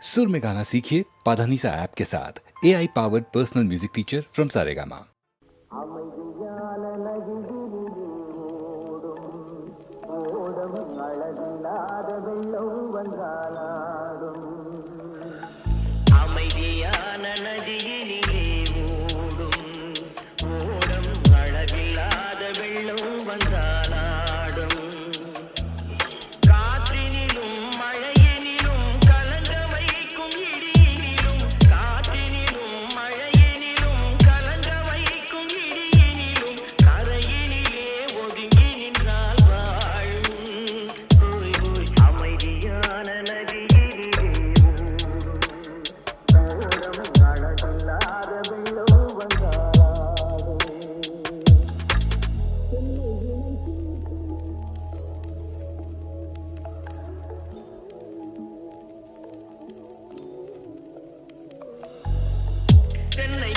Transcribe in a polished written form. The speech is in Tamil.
सुर में गाना सीखिए पाधानीसा ऐप के साथ AI powered personal music teacher from Saregama. அமைதியான நதியினிலே ஓடும் அளவில்லாத வெள்ளம் வந்தாலாடும். அமைதியான நதியினிலே ஓடும் அளவில்லாத வெள்ளம் வந்தாலாடும். காற்றினிலும் மழையினிலும் கலங்க வைக்கும் இடியினிலும், காற்றினிலும் மழையினிலும் கலங்க வைக்கும் இடியினிலும், கரையினிலே ஒதுங்கி நின்றால் வாழும். ஓய் ஓய் அமைதியான நதியினிலே ஓடும் அளவில்லாத வெள்ளம் வந்தாலாடும். சென்னை